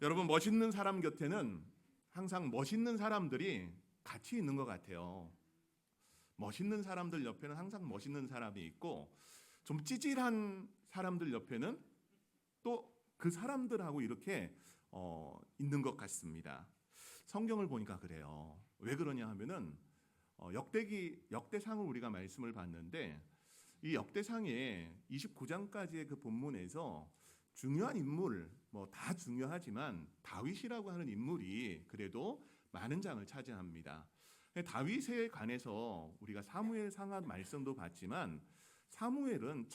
여러분, 멋있는 사람 곁에는 항상 멋있는 사람들이 같이 있는 것 같아요. 멋있는 사람들 옆에는 항상 멋있는 사람이 있고, 좀 찌질한 사람들 옆에는 또 그 사람들하고 이렇게 있는 것 같습니다. 성경을 보니까 그래요. 왜 그러냐 하면은 역대상을 우리가 말씀을 봤는데, 이 역대상의 29장까지의 그 본문에서 중요한 인물, 다 중요하지만 다윗이라고 하는 인물이 그래도 많은 장을 차지합니다. 다윗에 관해서 우리가 사무엘 상하 말씀도 봤지만, 다윗은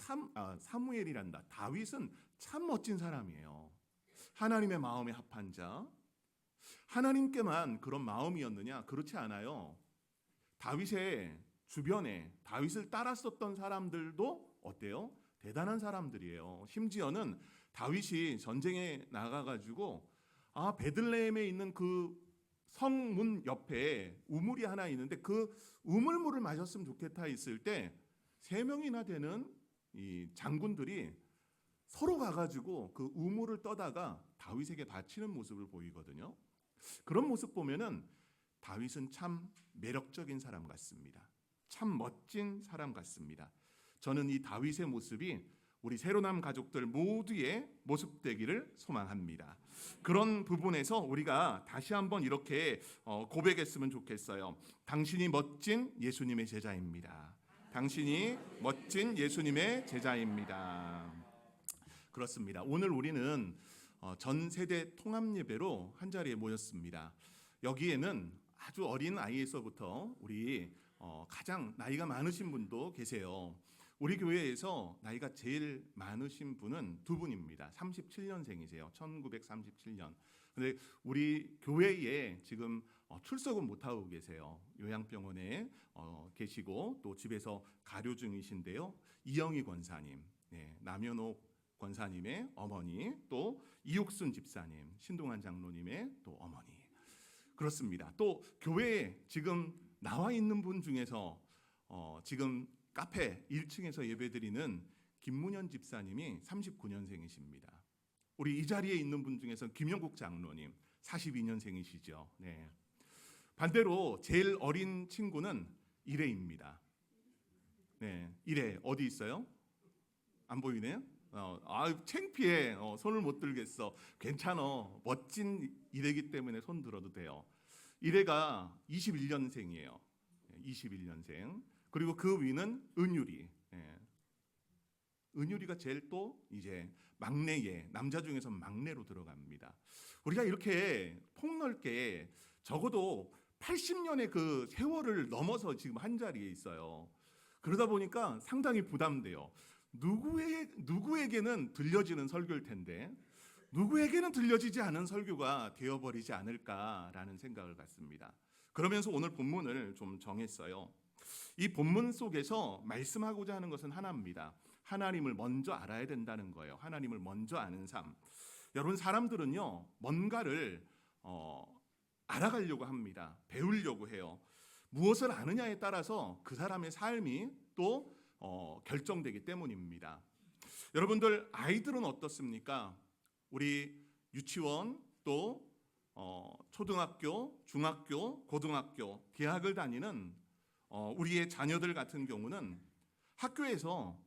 참 멋진 사람이에요. 하나님의 마음에 합한 자. 하나님께만 그런 마음이었느냐? 그렇지 않아요. 다윗의 주변에 다윗을 따랐었던 사람들도 어때요? 대단한 사람들이에요. 심지어는 다윗이 전쟁에 나가가지고 베들레헴에 있는 그 성문 옆에 우물이 하나 있는데 그 우물물을 마셨으면 좋겠다 했을 때 3명이나 되는 이 장군들이 서로 가가지고 그 우물을 떠다가 다윗에게 바치는 모습을 보이거든요. 그런 모습 보면은 다윗은 참 매력적인 사람 같습니다. 참 멋진 사람 같습니다. 저는 이 다윗의 모습이 우리 새로남 가족들 모두의 모습 되기를 소망합니다. 그런 부분에서 우리가 다시 한번 이렇게 고백했으면 좋겠어요. 당신이 멋진 예수님의 제자입니다. 당신이 멋진 예수님의 제자입니다. 그렇습니다. 오늘 우리는 전 세대 통합 예배로 한 자리에 모였습니다. 여기에는 아주 어린 아이에서부터 우리 가장 나이가 많으신 분도 계세요. 우리 교회에서 나이가 제일 많으신 분은 2분입니다. 37년생이세요. 1937년. 근데 우리 교회에 지금 출석은 못하고 계세요. 요양병원에 계시고 또 집에서 가료 중이신데요. 이영희 권사님, 남현옥 권사님의 어머니, 또 이옥순 집사님, 신동환 장로님의 또 어머니. 그렇습니다. 또 교회에 지금 나와 있는 분 중에서 지금 카페 1층에서 예배드리는 김문현 집사님이 39년생이십니다. 우리 이 자리에 있는 분 중에서 김영국 장로님 42년생이시죠. 네. 반대로 제일 어린 친구는 일회입니다. 네, 일회 어디 있어요? 안 보이네요? 창피해. 손을 못 들겠어. 괜찮아. 멋진 일회이기 때문에 손 들어도 돼요. 일회가 21년생이에요. 21년생. 그리고 그 위는 은유리. 은유리가 제일 또 이제 막내에, 남자 중에서 막내로 들어갑니다. 우리가 이렇게 폭넓게 적어도 80년의 그 세월을 넘어서 지금 한 자리에 있어요. 그러다 보니까 상당히 부담돼요. 누구에게는 들려지는 설교일 텐데 누구에게는 들려지지 않은 설교가 되어버리지 않을까라는 생각을 갖습니다. 그러면서 오늘 본문을 좀 정했어요. 이 본문 속에서 말씀하고자 하는 것은 하나입니다. 하나님을 먼저 알아야 된다는 거예요. 하나님을 먼저 아는 삶. 여러분, 사람들은요, 뭔가를 알아가려고 합니다. 배우려고 해요. 무엇을 아느냐에 따라서 그 사람의 삶이 또 결정되기 때문입니다. 여러분들, 아이들은 어떻습니까? 우리 유치원 또 초등학교, 중학교, 고등학교, 대학을 다니는 우리의 자녀들 같은 경우는 학교에서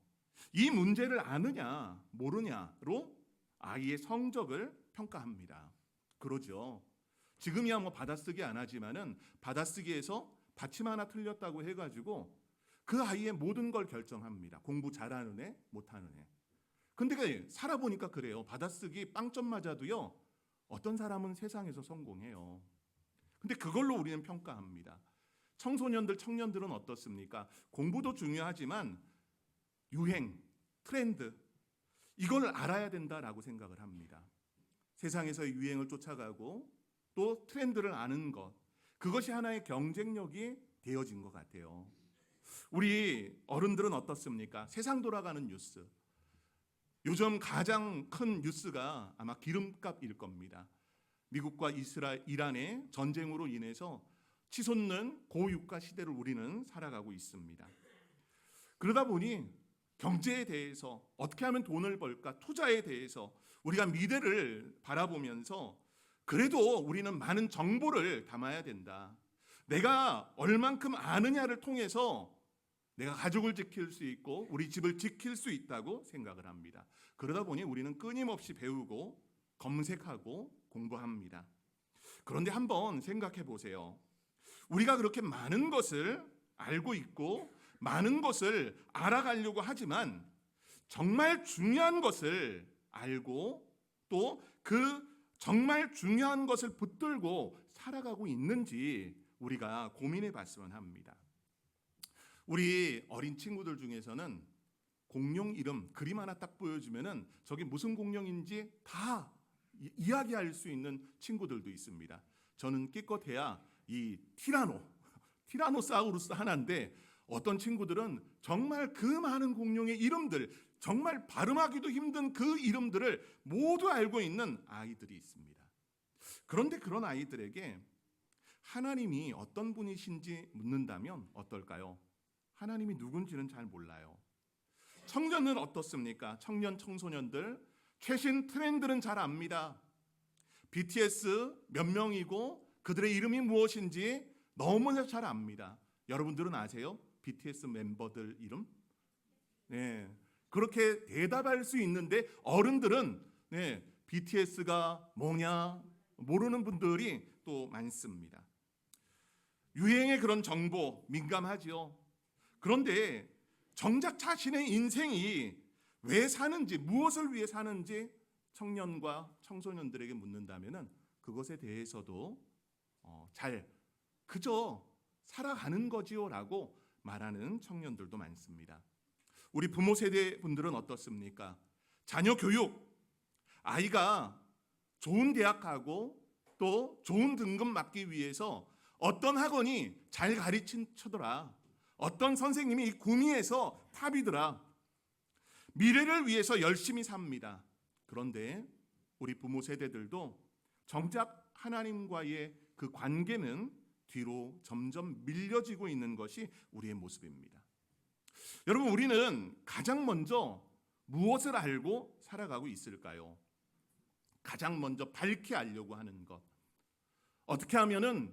이 문제를 아느냐 모르냐로 아이의 성적을 평가합니다. 그러죠. 지금이야 받아쓰기 안 하지만은 받아쓰기에서 받침 하나 틀렸다고 해가지고 그 아이의 모든 걸 결정합니다. 공부 잘하는 애, 못하는 애. 근데 살아보니까 그래요. 받아쓰기 빵점 맞아도요, 어떤 사람은 세상에서 성공해요. 근데 그걸로 우리는 평가합니다. 청소년들, 청년들은 어떻습니까? 공부도 중요하지만 유행, 트렌드, 이걸 알아야 된다라고 생각을 합니다. 세상에서의 유행을 쫓아가고 또 트렌드를 아는 것, 그것이 하나의 경쟁력이 되어진 것 같아요. 우리 어른들은 어떻습니까? 세상 돌아가는 뉴스. 요즘 가장 큰 뉴스가 아마 기름값일 겁니다. 미국과 이란의 전쟁으로 인해서 치솟는 고유가 시대를 우리는 살아가고 있습니다. 그러다 보니 경제에 대해서 어떻게 하면 돈을 벌까, 투자에 대해서 우리가 미래를 바라보면서 그래도 우리는 많은 정보를 담아야 된다. 내가 얼만큼 아느냐를 통해서 내가 가족을 지킬 수 있고 우리 집을 지킬 수 있다고 생각을 합니다. 그러다 보니 우리는 끊임없이 배우고 검색하고 공부합니다. 그런데 한번 생각해 보세요. 우리가 그렇게 많은 것을 알고 있고 많은 것을 알아가려고 하지만 정말 중요한 것을 알고 또 그 정말 중요한 것을 붙들고 살아가고 있는지 우리가 고민해 봤으면 합니다. 우리 어린 친구들 중에서는 공룡 이름 그림 하나 딱 보여주면은 저게 무슨 공룡인지 다 이야기할 수 있는 친구들도 있습니다. 저는 기껏해야 이 티라노사우루스 하나인데 어떤 친구들은 정말 그 많은 공룡의 이름들, 정말 발음하기도 힘든 그 이름들을 모두 알고 있는 아이들이 있습니다. 그런데 그런 아이들에게 하나님이 어떤 분이신지 묻는다면 어떨까요? 하나님이 누군지는 잘 몰라요. 청년은 어떻습니까? 청년 청소년들 최신 트렌드는 잘 압니다. BTS 몇 명이고 그들의 이름이 무엇인지 너무나 잘 압니다. 여러분들은 아세요? BTS 멤버들 이름? 네, 그렇게 대답할 수 있는데 어른들은 BTS가 뭐냐 모르는 분들이 또 많습니다. 유행의 그런 정보 민감하지요. 그런데 정작 자신의 인생이 왜 사는지, 무엇을 위해 사는지 청년과 청소년들에게 묻는다면은 그것에 대해서도 잘 그저 살아가는 거지요라고 말하는 청년들도 많습니다. 우리 부모 세대 분들은 어떻습니까? 자녀 교육, 아이가 좋은 대학 가고 또 좋은 등급 받기 위해서 어떤 학원이 잘 가르치더라, 어떤 선생님이 구미에서 탑이더라, 미래를 위해서 열심히 삽니다. 그런데 우리 부모 세대들도 정작 하나님과의 그 관계는 뒤로 점점 밀려지고 있는 것이 우리의 모습입니다. 여러분, 우리는 가장 먼저 무엇을 알고 살아가고 있을까요? 가장 먼저 밝히 알려고 하는 것. 어떻게 하면은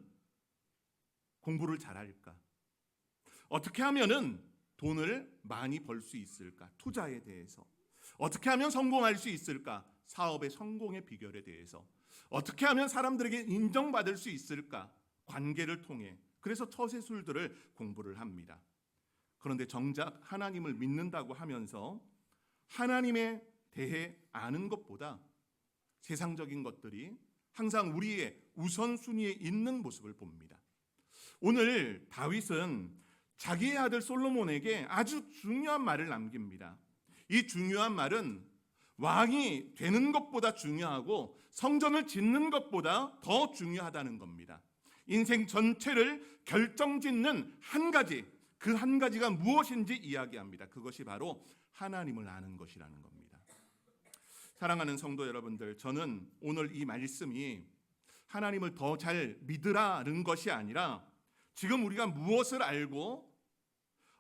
공부를 잘할까? 어떻게 하면은 돈을 많이 벌 수 있을까? 투자에 대해서. 어떻게 하면 성공할 수 있을까? 사업의 성공의 비결에 대해서. 어떻게 하면 사람들에게 인정받을 수 있을까? 관계를 통해. 그래서 처세술들을 공부를 합니다. 그런데 정작 하나님을 믿는다고 하면서 하나님에 대해 아는 것보다 세상적인 것들이 항상 우리의 우선순위에 있는 모습을 봅니다. 오늘 다윗은 자기의 아들 솔로몬에게 아주 중요한 말을 남깁니다. 이 중요한 말은 왕이 되는 것보다 중요하고 성전을 짓는 것보다 더 중요하다는 겁니다. 인생 전체를 결정짓는 한 가지, 그 한 가지가 무엇인지 이야기합니다. 그것이 바로 하나님을 아는 것이라는 겁니다. 사랑하는 성도 여러분들, 저는 오늘 이 말씀이 하나님을 더 잘 믿으라는 것이 아니라 지금 우리가 무엇을 알고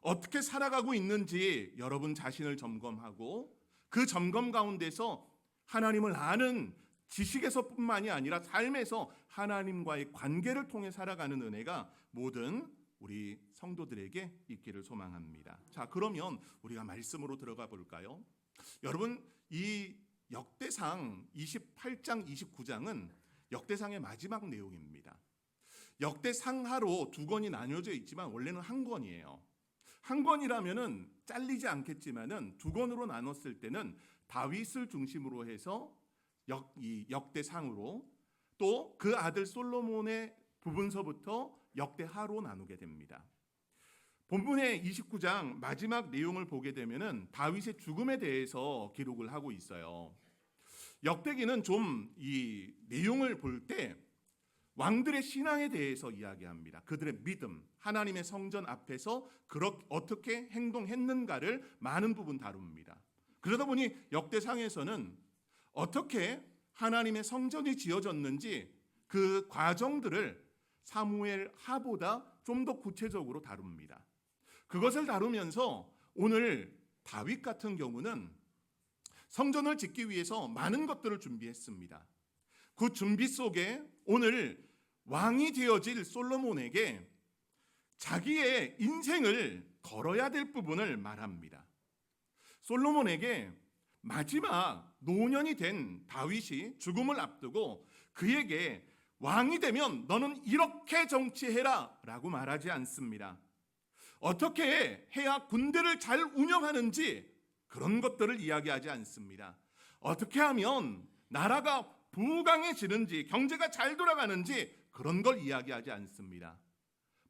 어떻게 살아가고 있는지 여러분 자신을 점검하고 그 점검 가운데서 하나님을 아는 지식에서뿐만이 아니라 삶에서 하나님과의 관계를 통해 살아가는 은혜가 모든 우리 성도들에게 있기를 소망합니다. 자, 그러면 우리가 말씀으로 들어가 볼까요? 여러분, 이 역대상 28장 29장은 역대상의 마지막 내용입니다. 역대상하로 두 권이 나뉘어져 있지만 원래는 한 권이에요. 한 권이라면은 잘리지 않겠지만은 두 권으로 나눴을 때는 다윗을 중심으로 해서 역대상으로 또 그 아들 솔로몬의 부분서부터 역대하로 나누게 됩니다. 본문의 29장 마지막 내용을 보게 되면은 다윗의 죽음에 대해서 기록을 하고 있어요. 역대기는 좀 이 내용을 볼 때 왕들의 신앙에 대해서 이야기합니다. 그들의 믿음, 하나님의 성전 앞에서 어떻게 행동했는가를 많은 부분 다룹니다. 그러다 보니 역대상에서는 어떻게 하나님의 성전이 지어졌는지 그 과정들을 사무엘 하보다 좀 더 구체적으로 다룹니다. 그것을 다루면서 오늘 다윗 같은 경우는 성전을 짓기 위해서 많은 것들을 준비했습니다. 그 준비 속에 오늘 왕이 되어질 솔로몬에게 자기의 인생을 걸어야 될 부분을 말합니다. 솔로몬에게 마지막 노년이 된 다윗이 죽음을 앞두고 그에게 왕이 되면 너는 이렇게 정치해라 라고 말하지 않습니다. 어떻게 해야 군대를 잘 운영하는지 그런 것들을 이야기하지 않습니다. 어떻게 하면 나라가 부강해지는지 경제가 잘 돌아가는지 그런 걸 이야기하지 않습니다.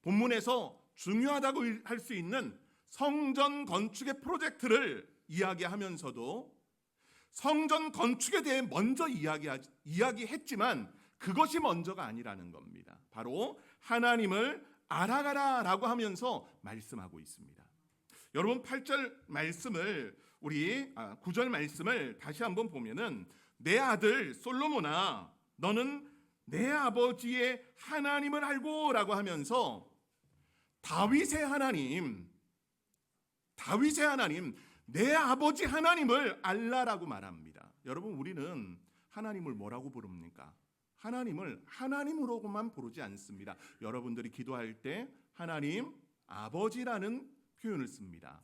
본문에서 중요하다고 할 수 있는 성전 건축의 프로젝트를 이야기하면서도 성전 건축에 대해 먼저 이야기했지만 그것이 먼저가 아니라는 겁니다. 바로 하나님을 알아가라라고 하면서 말씀하고 있습니다. 여러분 8절 말씀을 9절 말씀을 다시 한번 보면은 내 아들 솔로몬아 너는 내 아버지의 하나님을 알고라고 하면서 다윗의 하나님 내 아버지 하나님을 알라라고 말합니다. 여러분 우리는 하나님을 뭐라고 부릅니까? 하나님을 하나님으로만 부르지 않습니다. 여러분들이 기도할 때 하나님 아버지라는 표현을 씁니다.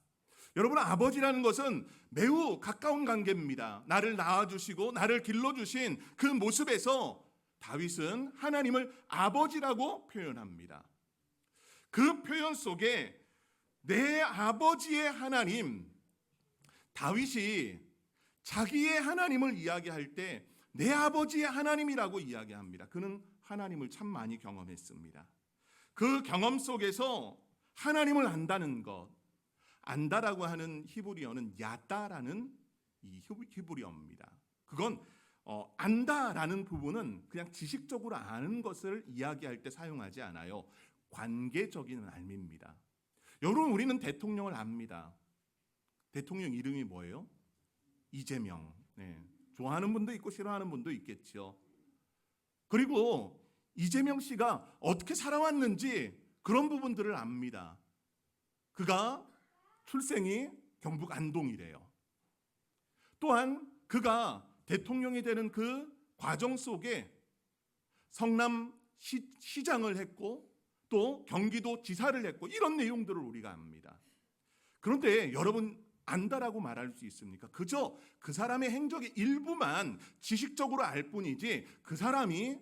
여러분 아버지라는 것은 매우 가까운 관계입니다. 나를 낳아주시고 나를 길러주신 그 모습에서 다윗은 하나님을 아버지라고 표현합니다. 그 표현 속에 내 아버지의 하나님, 다윗이 자기의 하나님을 이야기할 때 내 아버지의 하나님이라고 이야기합니다. 그는 하나님을 참 많이 경험했습니다. 그 경험 속에서 하나님을 안다는 것, 안다라고 하는 히브리어는 야다라는 이 히브리어입니다. 그건 안다라는 부분은 그냥 지식적으로 아는 것을 이야기할 때 사용하지 않아요. 관계적인 알미입니다. 여러분 우리는 대통령을 압니다. 대통령 이름이 뭐예요? 이재명. 네. 좋아하는 분도 있고 싫어하는 분도 있겠죠. 그리고 이재명 씨가 어떻게 살아왔는지 그런 부분들을 압니다. 그가 출생이 경북 안동이래요. 또한 그가 대통령이 되는 그 과정 속에 성남 시장을 했고 또 경기도 지사를 했고 이런 내용들을 우리가 압니다. 그런데 여러분 안다라고 말할 수 있습니까? 그저 그 사람의 행적의 일부만 지식적으로 알 뿐이지 그 사람이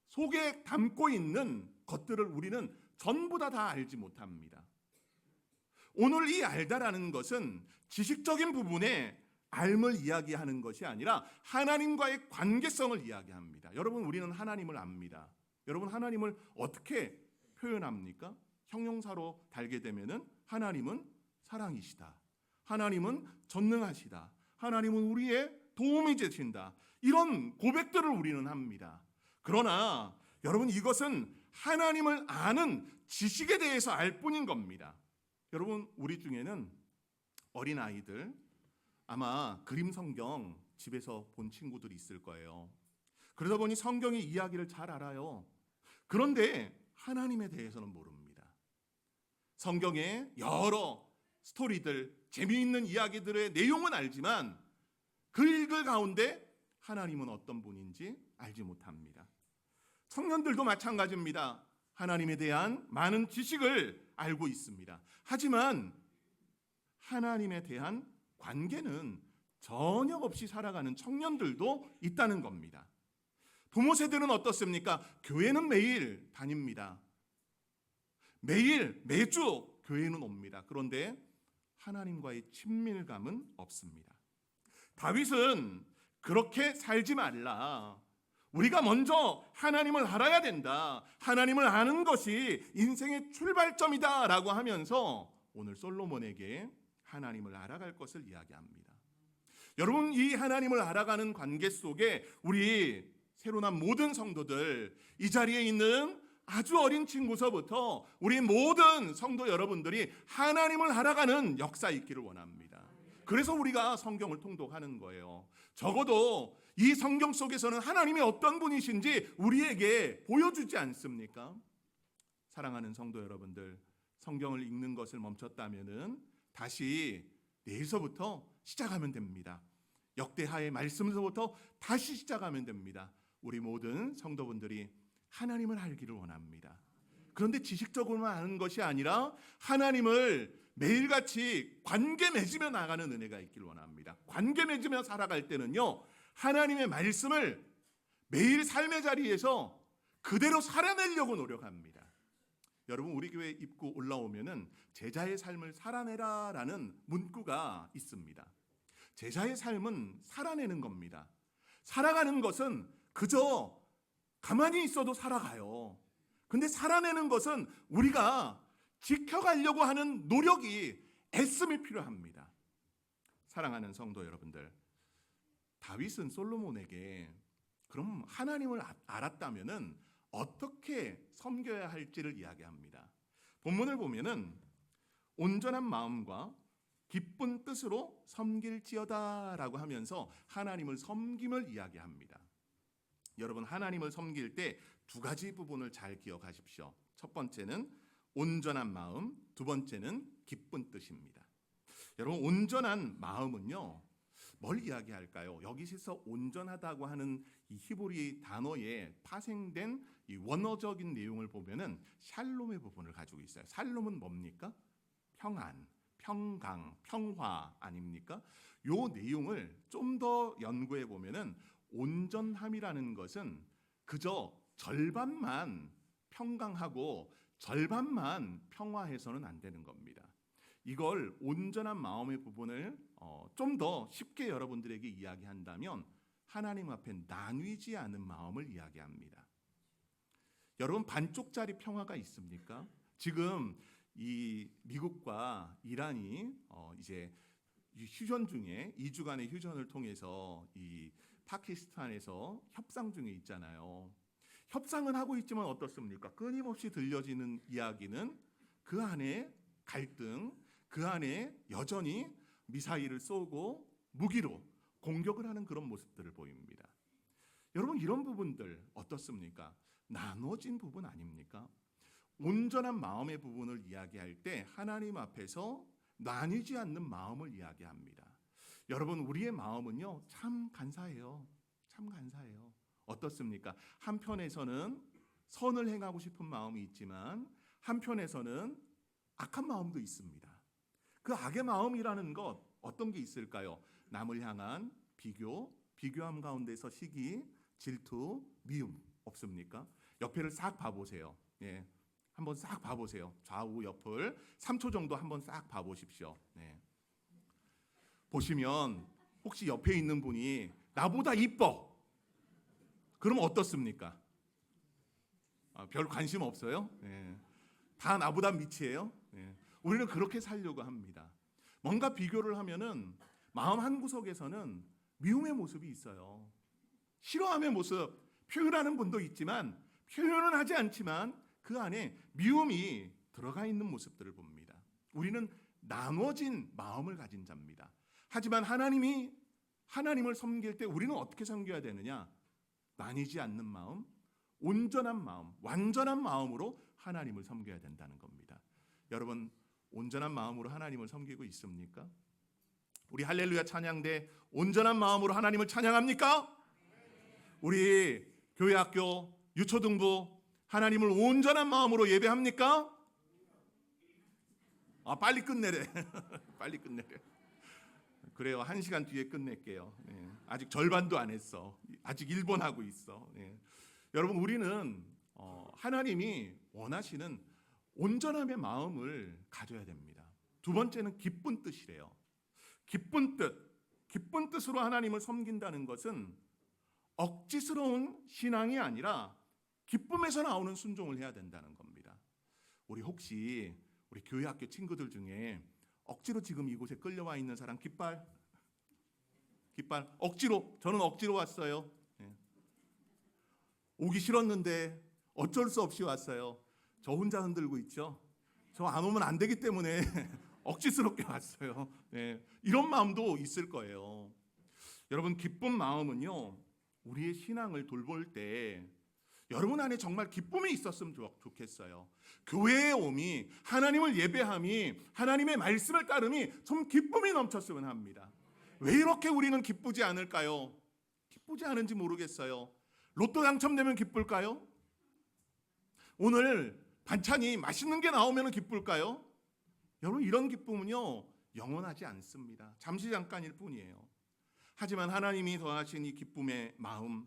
속에 담고 있는 것들을 우리는 전부 다 알지 못합니다. 오늘 이 알다라는 것은 지식적인 부분에 알을 이야기하는 것이 아니라 하나님과의 관계성을 이야기합니다. 여러분 우리는 하나님을 압니다. 여러분 하나님을 어떻게 표현합니까? 형용사로 달게 되면은 하나님은 사랑이시다. 하나님은 전능하시다. 하나님은 우리의 도움이 되신다. 이런 고백들을 우리는 합니다. 그러나 여러분 이것은 하나님을 아는 지식에 대해서 알 뿐인 겁니다. 여러분 우리 중에는 어린아이들 아마 그림 성경 집에서 본 친구들이 있을 거예요. 그러다 보니 성경의 이야기를 잘 알아요. 그런데 하나님에 대해서는 모릅니다. 성경의 여러 스토리들, 재미있는 이야기들의 내용은 알지만 그 읽을 가운데 하나님은 어떤 분인지 알지 못합니다. 청년들도 마찬가지입니다. 하나님에 대한 많은 지식을 알고 있습니다. 하지만 하나님에 대한 관계는 전혀 없이 살아가는 청년들도 있다는 겁니다. 부모 세대는 어떻습니까? 교회는 매일 다닙니다. 매주 교회는 옵니다. 그런데 하나님과의 친밀감은 없습니다. 다윗은 그렇게 살지 말라. 우리가 먼저 하나님을 알아야 된다. 하나님을 아는 것이 인생의 출발점이다 라고 하면서 오늘 솔로몬에게 하나님을 알아갈 것을 이야기합니다. 여러분 이 하나님을 알아가는 관계 속에 우리 새로 난 모든 성도들 이 자리에 있는 아주 어린 친구서부터 우리 모든 성도 여러분들이 하나님을 알아가는 역사 있기를 원합니다. 그래서 우리가 성경을 통독하는 거예요. 적어도 이 성경 속에서는 하나님이 어떤 분이신지 우리에게 보여주지 않습니까? 사랑하는 성도 여러분들, 성경을 읽는 것을 멈췄다면은 다시 내일서부터 시작하면 됩니다. 역대하의 말씀서부터 다시 시작하면 됩니다. 우리 모든 성도분들이 하나님을 알기를 원합니다. 그런데 지식적으로만 아는 것이 아니라 하나님을 매일같이 관계 맺으며 나가는 은혜가 있기를 원합니다. 관계 맺으며 살아갈 때는요, 하나님의 말씀을 매일 삶의 자리에서 그대로 살아내려고 노력합니다. 여러분, 우리 교회 입구 올라오면은 제자의 삶을 살아내라라는 문구가 있습니다. 제자의 삶은 살아내는 겁니다. 살아가는 것은 그저 가만히 있어도 살아가요. 근데 살아내는 것은 우리가 지켜가려고 하는 노력이 애씀이 필요합니다. 사랑하는 성도 여러분들, 다윗은 솔로몬에게 그럼 하나님을 알았다면은 어떻게 섬겨야 할지를 이야기합니다. 본문을 보면은 온전한 마음과 기쁜 뜻으로 섬길지어다라고 하면서 하나님을 섬김을 이야기합니다. 여러분, 하나님을 섬길 때 두 가지 부분을 잘 기억하십시오. 첫 번째는 온전한 마음, 두 번째는 기쁜 뜻입니다. 여러분, 온전한 마음은요, 뭘 이야기할까요? 여기서 온전하다고 하는 이 히브리 단어에 파생된 이 원어적인 내용을 보면은 샬롬의 부분을 가지고 있어요. 샬롬은 뭡니까? 평안, 평강, 평화 아닙니까? 요 내용을 좀 더 연구해 보면은 온전함이라는 것은 그저 절반만 평강하고 절반만 평화해서는 안 되는 겁니다. 이걸 온전한 마음의 부분을 좀 더 쉽게 여러분들에게 이야기한다면 하나님 앞에 나뉘지 않은 마음을 이야기합니다. 여러분, 반쪽짜리 평화가 있습니까? 지금 이 미국과 이란이 이제 휴전 중에 2주간의 휴전을 통해서 이 파키스탄에서 협상 중에 있잖아요. 협상은 하고 있지만 어떻습니까? 끊임없이 들려지는 이야기는 그 안에 갈등, 그 안에 여전히 미사일을 쏘고 무기로 공격을 하는 그런 모습들을 보입니다. 여러분, 이런 부분들 어떻습니까? 나눠진 부분 아닙니까? 온전한 마음의 부분을 이야기할 때 하나님 앞에서 나뉘지 않는 마음을 이야기합니다. 여러분, 우리의 마음은요, 참 간사해요. 참 간사해요. 어떻습니까? 한편에서는 선을 행하고 싶은 마음이 있지만 한편에서는 악한 마음도 있습니다. 그 악의 마음이라는 것 어떤 게 있을까요? 남을 향한 비교함 가운데서 시기, 질투, 미움 없습니까? 옆에를 싹 봐보세요. 예, 한번 싹 봐보세요. 좌우 옆을 3초 정도 한번 싹 봐보십시오. 네. 보시면 혹시 옆에 있는 분이 나보다 이뻐. 그럼 어떻습니까? 별 관심 없어요? 네. 다 나보다 밑이에요? 네. 우리는 그렇게 살려고 합니다. 뭔가 비교를 하면은 마음 한구석에서는 미움의 모습이 있어요. 싫어함의 모습 표현하는 분도 있지만 표현은 하지 않지만 그 안에 미움이 들어가 있는 모습들을 봅니다. 우리는 나눠진 마음을 가진 자입니다. 하지만 하나님을 섬길 때 우리는 어떻게 섬겨야 되느냐? 나뉘지 않는 마음, 온전한 마음, 완전한 마음으로 하나님을 섬겨야 된다는 겁니다. 여러분, 온전한 마음으로 하나님을 섬기고 있습니까? 우리 할렐루야 찬양대 온전한 마음으로 하나님을 찬양합니까? 우리 교회 학교 유초등부 하나님을 온전한 마음으로 예배합니까? 빨리 끝내래. 빨리 끝내래. 그래요. 1시간 뒤에 끝낼게요. 네. 아직 절반도 안 했어. 아직 1번 하고 있어. 네. 여러분, 우리는 하나님이 원하시는 온전함의 마음을 가져야 됩니다. 두 번째는 기쁜 뜻이래요. 기쁜 뜻으로 하나님을 섬긴다는 것은 억지스러운 신앙이 아니라 기쁨에서 나오는 순종을 해야 된다는 겁니다. 우리 혹시 우리 교회 학교 친구들 중에 억지로 지금 이곳에 끌려와 있는 사람 깃발 억지로, 저는 억지로 왔어요. 네. 오기 싫었는데 어쩔 수 없이 왔어요. 저 혼자 흔들고 있죠. 저 안 오면 안 되기 때문에 억지스럽게 왔어요. 네. 이런 마음도 있을 거예요. 여러분, 기쁜 마음은요, 우리의 신앙을 돌볼 때 여러분 안에 정말 기쁨이 있었으면 좋겠어요. 교회에 오미, 하나님을 예배함이, 하나님의 말씀을 따름이 좀 기쁨이 넘쳤으면 합니다. 왜 이렇게 우리는 기쁘지 않을까요? 기쁘지 않은지 모르겠어요. 로또 당첨되면 기쁠까요? 오늘 반찬이 맛있는 게 나오면 기쁠까요? 여러분, 이런 기쁨은요 영원하지 않습니다. 잠시 잠깐일 뿐이에요. 하지만 하나님이 더하신 이 기쁨의 마음,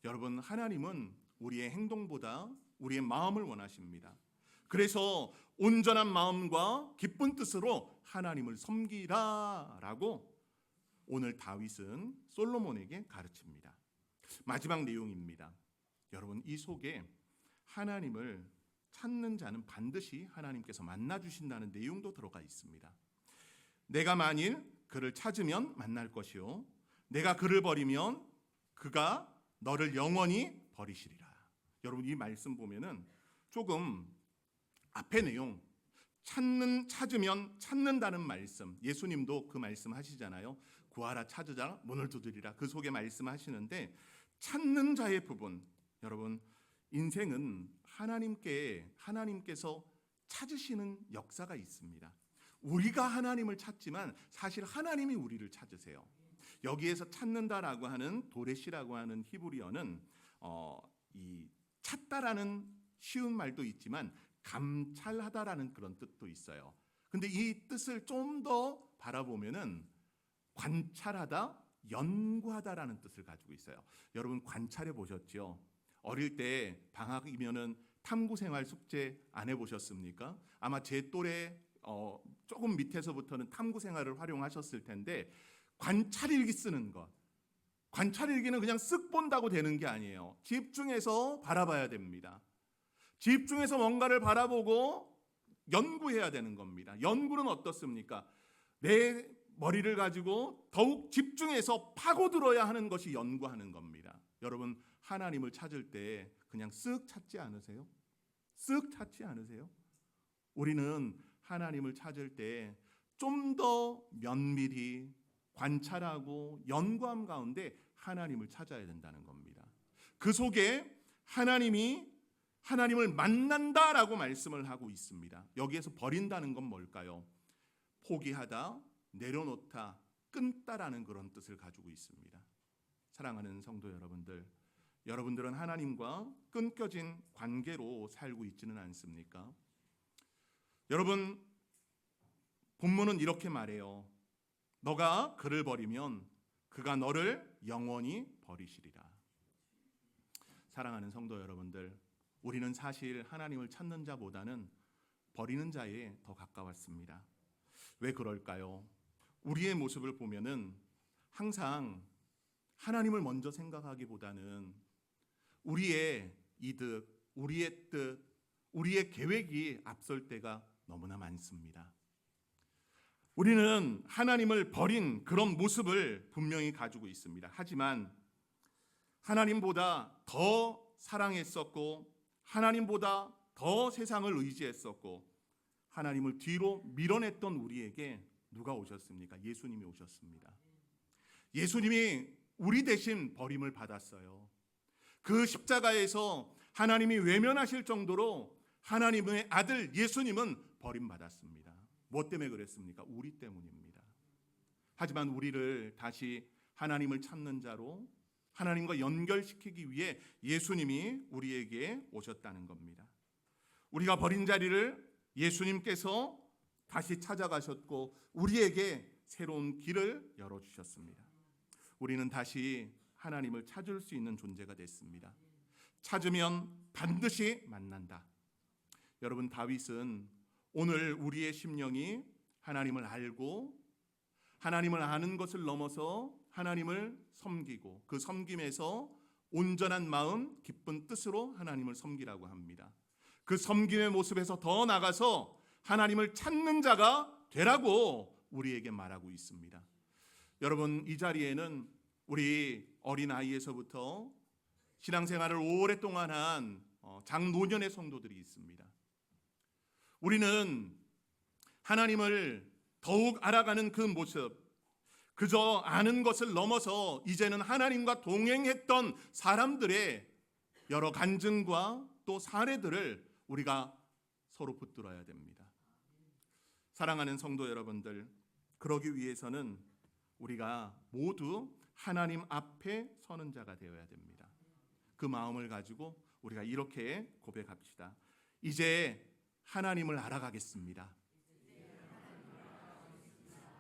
여러분, 하나님은 우리의 행동보다 우리의 마음을 원하십니다. 그래서 온전한 마음과 기쁜 뜻으로 하나님을 섬기라라고 오늘 다윗은 솔로몬에게 가르칩니다. 마지막 내용입니다. 여러분, 이 속에 하나님을 찾는 자는 반드시 하나님께서 만나 주신다는 내용도 들어가 있습니다. 내가 만일 그를 찾으면 만날 것이요 내가 그를 버리면 그가 너를 영원히 버리시리라. 여러분, 이 말씀 보면은 조금 앞의 내용, 찾으면 찾는다는 말씀, 예수님도 그 말씀 하시잖아요. 구하라, 찾으라, 문을 두드리라. 그 속에 말씀하시는데 찾는 자의 부분, 여러분, 인생은 하나님께서 찾으시는 역사가 있습니다. 우리가 하나님을 찾지만 사실 하나님이 우리를 찾으세요. 여기에서 찾는다라고 하는 도레시라고 하는 히브리어는 이 찾다라는 쉬운 말도 있지만 감찰하다라는 그런 뜻도 있어요. 근데 이 뜻을 좀 더 바라보면은 관찰하다, 연구하다라는 뜻을 가지고 있어요. 여러분, 관찰해 보셨죠? 어릴 때 방학이면은 탐구생활 숙제 안 해보셨습니까? 아마 제 또래 조금 밑에서부터는 탐구생활을 활용하셨을 텐데, 관찰일기 쓰는 것, 관찰일기는 그냥 쓱 본다고 되는 게 아니에요. 집중해서 바라봐야 됩니다. 집중해서 뭔가를 바라보고 연구해야 되는 겁니다. 연구는 어떻습니까? 내 머리를 가지고 더욱 집중해서 파고들어야 하는 것이 연구하는 겁니다. 여러분, 하나님을 찾을 때 그냥 쓱 찾지 않으세요? 쓱 찾지 않으세요? 우리는 하나님을 찾을 때 좀 더 면밀히 관찰하고 연구함 가운데 하나님을 찾아야 된다는 겁니다. 그 속에 하나님을 만난다라고 말씀을 하고 있습니다. 여기에서 버린다는 건 뭘까요? 포기하다, 내려놓다, 끊다라는 그런 뜻을 가지고 있습니다. 사랑하는 성도 여러분들, 여러분들은 하나님과 끊겨진 관계로 살고 있지는 않습니까? 여러분, 본문은 이렇게 말해요. 너가 그를 버리면 그가 너를 영원히 버리시리라. 사랑하는 성도 여러분들, 우리는 사실 하나님을 찾는 자보다는 버리는 자에 더 가까웠습니다. 왜 그럴까요? 우리의 모습을 보면은 항상 하나님을 먼저 생각하기보다는 우리의 이득, 우리의 뜻, 우리의 계획이 앞설 때가 너무나 많습니다. 우리는 하나님을 버린 그런 모습을 분명히 가지고 있습니다. 하지만 하나님보다 더 사랑했었고, 하나님보다 더 세상을 의지했었고, 하나님을 뒤로 밀어냈던 우리에게 누가 오셨습니까? 예수님이 오셨습니다. 예수님이 우리 대신 버림을 받았어요. 그 십자가에서 하나님이 외면하실 정도로 하나님의 아들 예수님은 버림받았습니다. 뭐 때문에 그랬습니까? 우리 때문입니다. 하지만 우리를 다시 하나님을 찾는 자로 하나님과 연결시키기 위해 예수님이 우리에게 오셨다는 겁니다. 우리가 버린 자리를 예수님께서 다시 찾아가셨고 우리에게 새로운 길을 열어주셨습니다. 우리는 다시 하나님을 찾을 수 있는 존재가 됐습니다. 찾으면 반드시 만난다. 여러분, 다윗은 오늘 우리의 심령이 하나님을 알고 하나님을 아는 것을 넘어서 하나님을 섬기고 그 섬김에서 온전한 마음, 기쁜 뜻으로 하나님을 섬기라고 합니다. 그 섬김의 모습에서 더 나가서 하나님을 찾는 자가 되라고 우리에게 말하고 있습니다. 여러분, 이 자리에는 우리 어린아이에서부터 신앙생활을 오랫동안 한 장노년의 성도들이 있습니다. 우리는 하나님을 더욱 알아가는 그 모습, 그저 아는 것을 넘어서 이제는 하나님과 동행했던 사람들의 여러 간증과 또 사례들을 우리가 서로 붙들어야 됩니다. 사랑하는 성도 여러분들, 그러기 위해서는 우리가 모두 하나님 앞에 서는 자가 되어야 됩니다. 그 마음을 가지고 우리가 이렇게 고백합시다. 이제 하나님을 알아가겠습니다.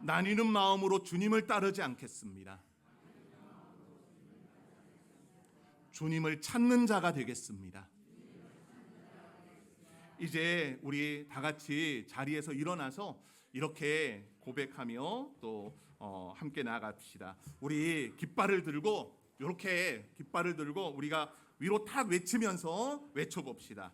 나뉘는 마음으로 주님을 따르지 않겠습니다. 주님을 찾는 자가 되겠습니다. 이제 우리 다 같이 자리에서 일어나서 이렇게 고백하며 또 함께 나아갑시다. 우리 깃발을 들고 이렇게 깃발을 들고 우리가 위로 탁 외치면서 외쳐봅시다.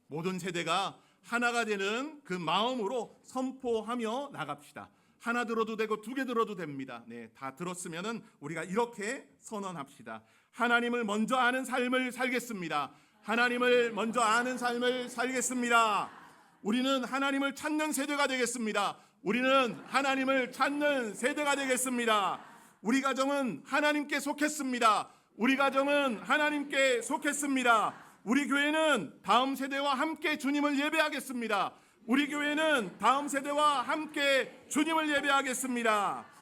모든 세대가 하나가 되는 그 마음으로 선포하며 나갑시다. 하나 들어도 되고 두 개 들어도 됩니다. 네, 다 들었으면은 우리가 이렇게 선언합시다. 하나님을 먼저 아는 삶을 살겠습니다. 하나님을 먼저 아는 삶을 살겠습니다. 우리는 하나님을 찾는 세대가 되겠습니다. 우리는 하나님을 찾는 세대가 되겠습니다. 우리 가정은 하나님께 속했습니다. 우리 가정은 하나님께 속했습니다. 우리 교회는 다음 세대와 함께 주님을 예배하겠습니다. 우리 교회는 다음 세대와 함께 주님을 예배하겠습니다.